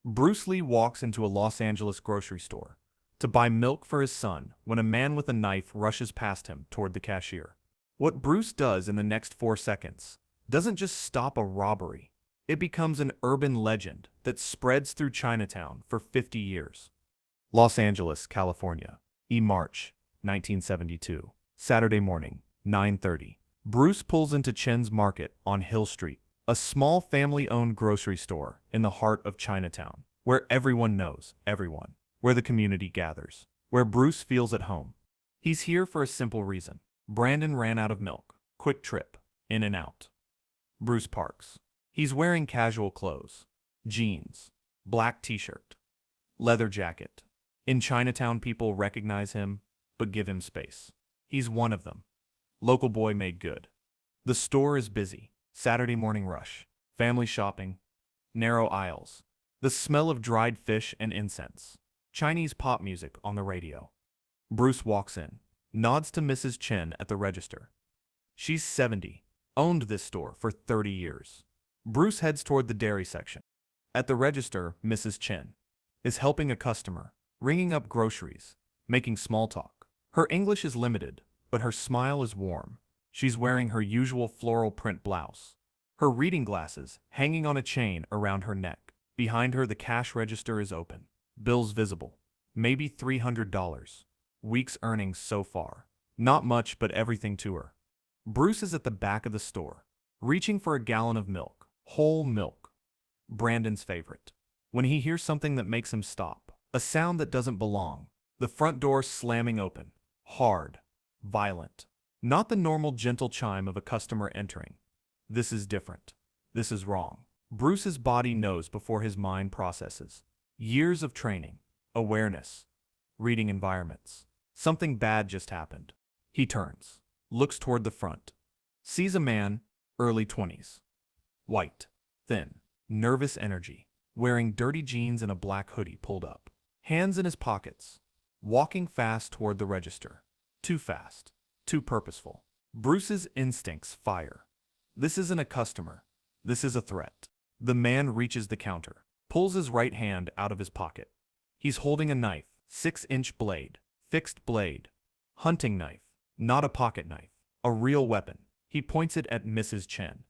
Bruce Lee walks into a Los Angeles grocery store to buy milk for his son when a man with a knife rushes past him toward the cashier. What Bruce does in the next 4 seconds doesn't just stop a robbery, it becomes an urban legend that spreads through Chinatown for 50 years. Los Angeles, California, March 1972. Saturday morning, 9:30. Bruce pulls into Chen's Market on Hill Street, a small family-owned grocery store in the heart of Chinatown, where everyone knows everyone, where the community gathers, where Bruce feels at home. He's here for a simple reason. Brandon ran out of milk. Quick trip, in and out. Bruce parks. He's wearing casual clothes, jeans, black t-shirt, leather jacket. In Chinatown, people recognize him, but give him space. He's one of them. Local boy made good. The store is busy. Saturday morning rush. Family shopping. Narrow aisles. The smell of dried fish and incense. Chinese pop music on the radio. Bruce walks in, nods to Mrs. Chen at the register. She's 70, owned this store for 30 years. Bruce heads toward the dairy section. At the register, Mrs. Chen is helping a customer, ringing up groceries, making small talk. Her English is limited, but her smile is warm. She's wearing her usual floral print blouse. Her reading glasses hanging on a chain around her neck. Behind her, the cash register is open. Bills visible. Maybe $300. Week's earnings so far. Not much, but everything to her. Bruce is at the back of the store, reaching for a gallon of milk. Whole milk. Brandon's favorite. When he hears something that makes him stop. A sound that doesn't belong. The front door slamming open. Hard. Violent. Not the normal gentle chime of a customer entering. This is different. This is wrong. Bruce's body knows before his mind processes. Years of training. Awareness. Reading environments. Something bad just happened. He turns. Looks toward the front. Sees a man, early 20s. White. Thin. Nervous energy. Wearing dirty jeans and a black hoodie pulled up. Hands in his pockets. Walking fast toward the register. Too fast. Too purposeful. Bruce's instincts fire. This isn't a customer. This is a threat. The man reaches the counter. Pulls his right hand out of his pocket. He's holding a knife. 6-inch blade. Fixed blade. Hunting knife. Not a pocket knife. A real weapon. He points it at Mrs. Chen.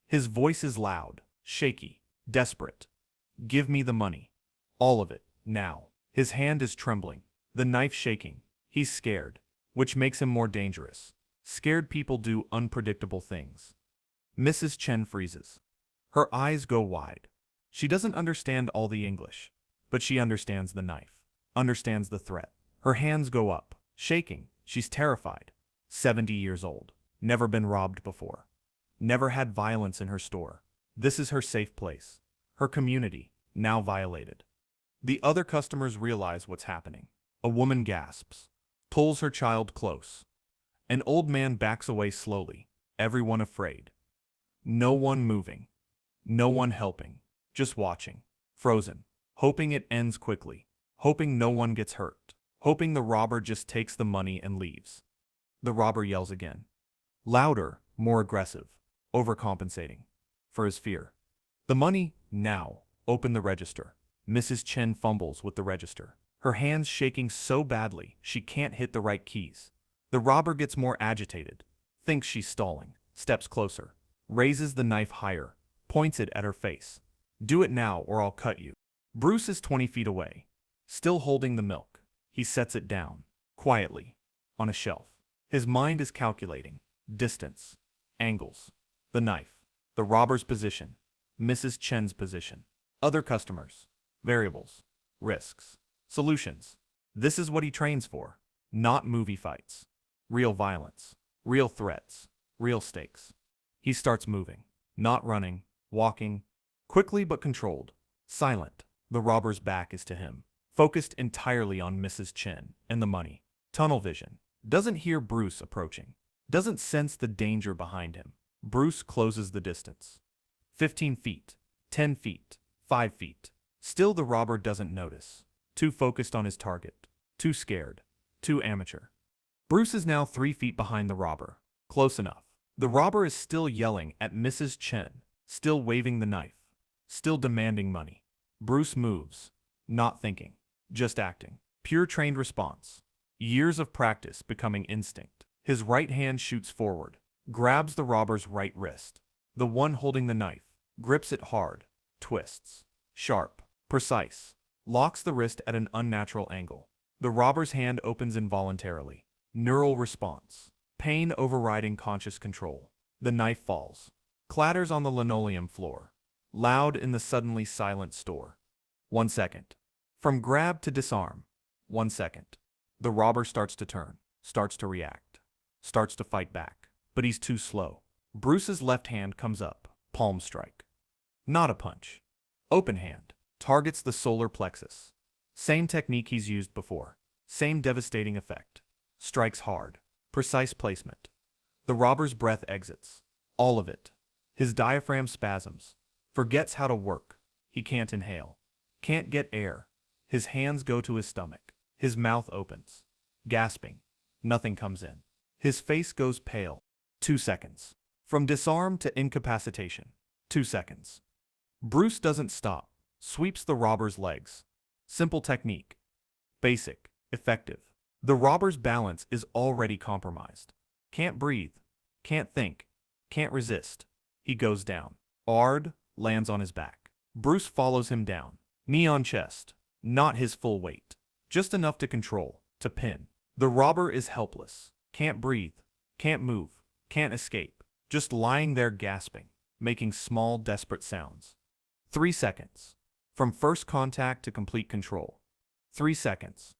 His voice is loud, shaky, desperate. Give me the money. All of it, now. His hand is trembling. The knife shaking. He's scared, which makes him more dangerous. Scared people do unpredictable things. Mrs. Chen freezes. Her eyes go wide. She doesn't understand all the English, but she understands the knife, understands the threat. Her hands go up, shaking. She's terrified. 70 years old. Never been robbed before. Never had violence in her store. This is her safe place. Her community, now violated. The other customers realize what's happening. A woman gasps, pulls her child close. An old man backs away slowly, everyone afraid. No one moving. No one helping. Just watching. Frozen. Hoping it ends quickly. Hoping no one gets hurt. Hoping the robber just takes the money and leaves. The robber yells again. Louder, more aggressive. Overcompensating. For his fear. The money, now. Open the register. Mrs. Chen fumbles with the register. Her hands shaking so badly she can't hit the right keys. The robber gets more agitated. Thinks she's stalling. Steps closer. Raises the knife higher. Points it at her face. Do it now or I'll cut you. Bruce is 20 feet away. Still holding the milk. He sets it down. Quietly. On a shelf. His mind is calculating. Distance. Angles. The knife. The robber's position. Mrs. Chen's position. Other customers. Variables. Risks. Solutions. This is what he trains for. Not movie fights. Real violence. Real threats. Real stakes. He starts moving. Not running. Walking. Quickly but controlled. Silent. The robber's back is to him. Focused entirely on Mrs. Chen and the money. Tunnel vision. Doesn't hear Bruce approaching. Doesn't sense the danger behind him. Bruce closes the distance. 15 feet. 10 feet. 5 feet. Still the robber doesn't notice. Too focused on his target. Too scared. Too amateur. Bruce is now 3 feet behind the robber. Close enough. The robber is still yelling at Mrs. Chen. Still waving the knife. Still demanding money. Bruce moves, not thinking, just acting. Pure trained response. Years of practice becoming instinct. His right hand shoots forward, grabs the robber's right wrist. The one holding the knife, grips it hard, twists. Sharp, precise, locks the wrist at an unnatural angle. The robber's hand opens involuntarily. Neural response. Pain overriding conscious control. The knife falls, clatters on the linoleum floor. Loud in the suddenly silent store. 1 second. From grab to disarm. 1 second. The robber starts to turn, starts to react, starts to fight back. But he's too slow. Bruce's left hand comes up, palm strike. Not a punch. Open hand. Targets the solar plexus. Same technique he's used before. Same devastating effect. Strikes hard. Precise placement. The robber's breath exits. All of it. His diaphragm spasms. Forgets how to work. He can't inhale. Can't get air. His hands go to his stomach. His mouth opens. Gasping. Nothing comes in. His face goes pale. 2 seconds. From disarm to incapacitation. 2 seconds. Bruce doesn't stop. Sweeps the robber's legs. Simple technique. Basic. Effective. The robber's balance is already compromised. Can't breathe. Can't think. Can't resist. He goes down. Ard lands on his back. Bruce follows him down. Knee on chest. Not his full weight. Just enough to control, to pin. The robber is helpless. Can't breathe. Can't move. Can't escape. Just lying there gasping, making small, desperate sounds. 3 seconds. From first contact to complete control. 3 seconds.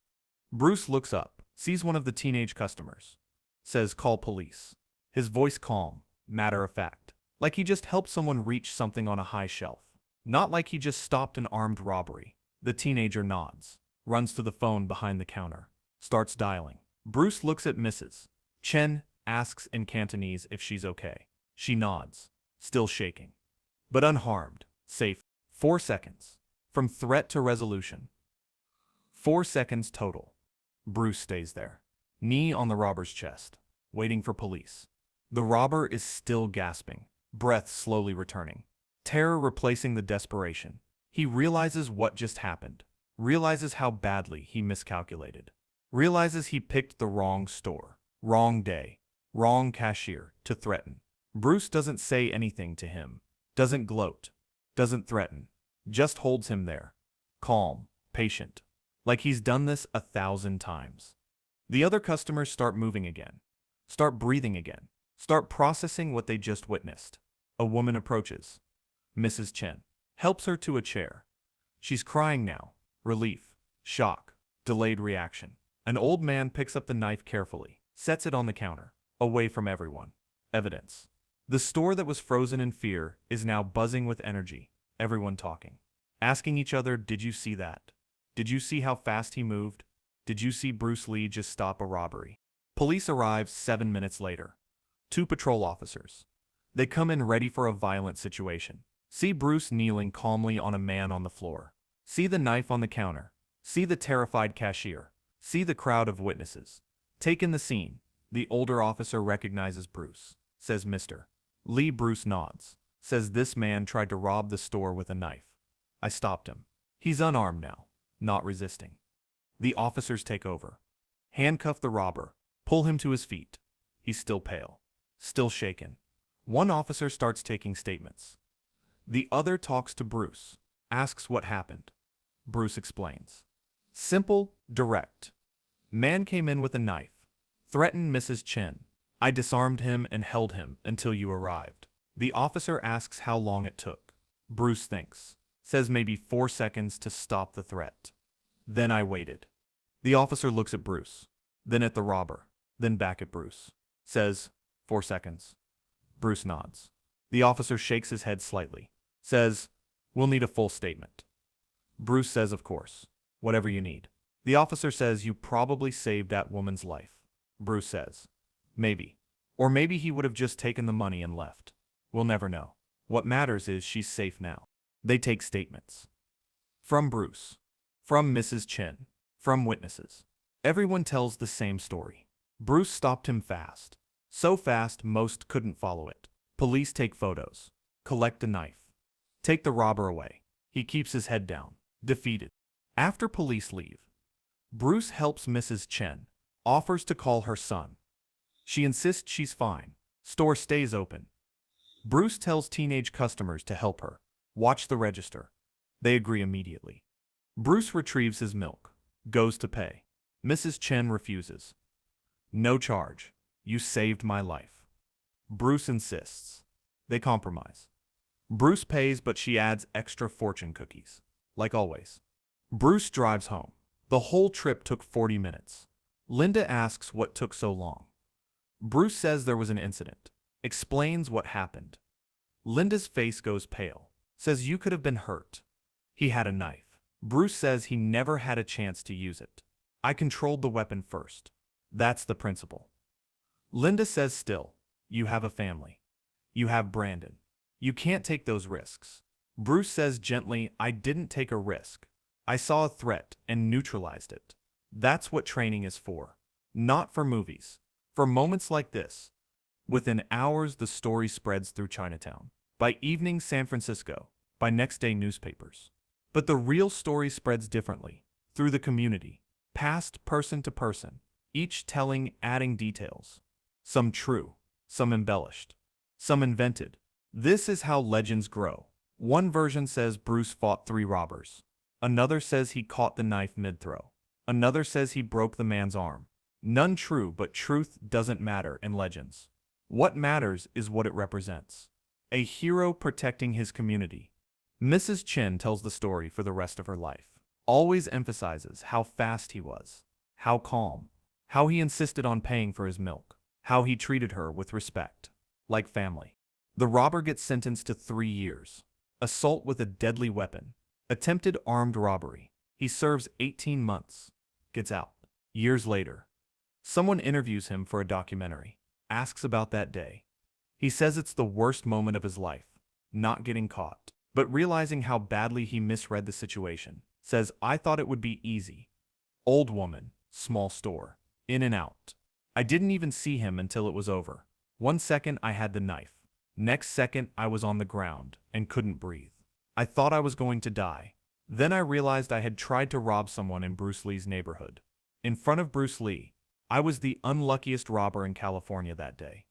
Bruce looks up, sees one of the teenage customers. Says, "Call police." His voice calm, matter of fact. Like he just helped someone reach something on a high shelf. Not like he just stopped an armed robbery. The teenager nods, runs to the phone behind the counter, starts dialing. Bruce looks at Mrs. Chen, asks in Cantonese if she's okay. She nods, still shaking, but unharmed, safe. 4 seconds. From threat to resolution. 4 seconds total. Bruce stays there, knee on the robber's chest, waiting for police. The robber is still gasping, breath slowly returning. Terror replacing the desperation. He realizes what just happened, realizes how badly he miscalculated, realizes he picked the wrong store, wrong day, wrong cashier to threaten. Bruce doesn't say anything to him, doesn't gloat, doesn't threaten, just holds him there, calm, patient, like he's done this 1,000 times. The other customers start moving again, start breathing again, start processing what they just witnessed. A woman approaches. Mrs. Chen helps her to a chair. She's crying now, relief, shock, delayed reaction. An old man picks up the knife carefully, sets it on the counter, away from everyone. Evidence. The store that was frozen in fear is now buzzing with energy, everyone talking. Asking each other, did you see that? Did you see how fast he moved? Did you see Bruce Lee just stop a robbery? Police arrive 7 minutes later. 2 patrol officers. They come in ready for a violent situation. See Bruce kneeling calmly on a man on the floor. See the knife on the counter. See the terrified cashier. See the crowd of witnesses. Take in the scene. The older officer recognizes Bruce. Says, "Mr. Lee." Bruce nods. Says, "This man tried to rob the store with a knife. I stopped him. He's unarmed now, not resisting." The officers take over. Handcuff the robber. Pull him to his feet. He's still pale. Still shaken. One officer starts taking statements. The other talks to Bruce. Asks what happened. Bruce explains. Simple, direct. Man came in with a knife. Threatened Mrs. Chen. I disarmed him and held him until you arrived. The officer asks how long it took. Bruce thinks. Says maybe 4 seconds to stop the threat. Then I waited. The officer looks at Bruce. Then at the robber. Then back at Bruce. Says, 4 seconds. Bruce nods. The officer shakes his head slightly. Says, we'll need a full statement. Bruce says, of course. Whatever you need. The officer says, you probably saved that woman's life. Bruce says, maybe. Or maybe he would have just taken the money and left. We'll never know. What matters is she's safe now. They take statements. From Bruce. From Mrs. Chen. From witnesses. Everyone tells the same story. Bruce stopped him fast. So fast most couldn't follow it. Police take photos. Collect a knife. Take the robber away. He keeps his head down, defeated. After police leave, Bruce helps Mrs. Chen, offers to call her son. She insists she's fine. Store stays open. Bruce tells teenage customers to help her. Watch the register. They agree immediately. Bruce retrieves his milk, goes to pay. Mrs. Chen refuses. No charge. You saved my life. Bruce insists. They compromise. Bruce pays, but she adds extra fortune cookies, like always. Bruce drives home. The whole trip took 40 minutes. Linda asks what took so long. Bruce says there was an incident, explains what happened. Linda's face goes pale, says you could have been hurt. He had a knife. Bruce says he never had a chance to use it. I controlled the weapon first. That's the principle. Linda says still, you have a family. You have Brandon. You can't take those risks. Bruce says gently, I didn't take a risk. I saw a threat and neutralized it. That's what training is for. Not for movies. For moments like this. Within hours, the story spreads through Chinatown. By evening, San Francisco. By next day, newspapers. But the real story spreads differently. Through the community. Passed person to person. Each telling, adding details. Some true. Some embellished. Some invented. This is how legends grow. One version says Bruce fought 3 robbers. Another says he caught the knife mid-throw. Another says he broke the man's arm. None true, but truth doesn't matter in legends. What matters is what it represents. A hero protecting his community. Mrs. Chen tells the story for the rest of her life. Always emphasizes how fast he was. How calm. How he insisted on paying for his milk. How he treated her with respect. Like family. The robber gets sentenced to 3 years. Assault with a deadly weapon. Attempted armed robbery. He serves 18 months. Gets out. Years later. Someone interviews him for a documentary. Asks about that day. He says it's the worst moment of his life. Not getting caught. But realizing how badly he misread the situation. Says, I thought it would be easy. Old woman. Small store. In and out. I didn't even see him until it was over. 1 second I had the knife. Next second I was on the ground and couldn't breathe. I thought I was going to die. Then I realized I had tried to rob someone in Bruce Lee's neighborhood. In front of Bruce Lee. I was the unluckiest robber in California that day.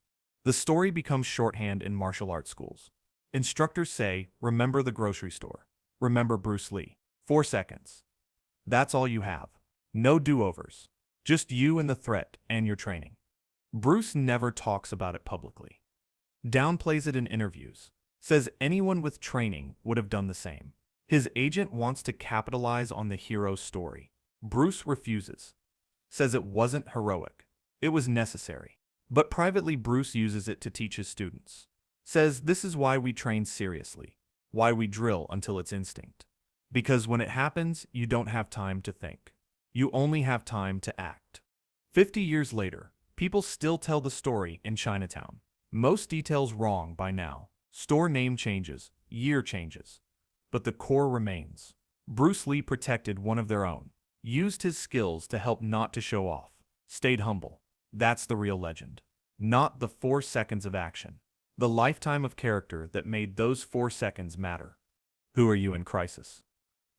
The story becomes shorthand in martial arts schools. Instructors say, remember the grocery store. Remember Bruce Lee. 4 seconds. That's all you have. No do-overs. Just you and the threat and your training. Bruce never talks about it publicly. Downplays it in interviews. Says anyone with training would have done the same. His agent wants to capitalize on the hero's story. Bruce refuses. Says it wasn't heroic. It was necessary. But privately, Bruce uses it to teach his students. Says this is why we train seriously. Why we drill until it's instinct. Because when it happens, you don't have time to think. You only have time to act. 50 years later, people still tell the story in Chinatown. Most details wrong by now. Store name changes, year changes. But the core remains. Bruce Lee protected one of their own. Used his skills to help not to show off. Stayed humble. That's the real legend. Not the 4 seconds of action. The lifetime of character that made those 4 seconds matter. Who are you in crisis?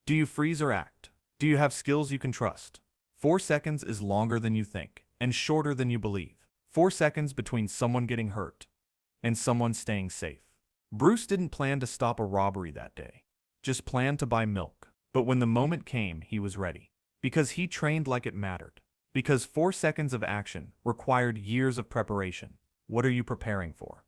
Do you freeze or act? Do you have skills you can trust? 4 seconds is longer than you think, and shorter than you believe. 4 seconds between someone getting hurt and someone staying safe. Bruce didn't plan to stop a robbery that day. Just planned to buy milk. But when the moment came, he was ready. Because he trained like it mattered. Because 4 seconds of action required years of preparation. What are you preparing for?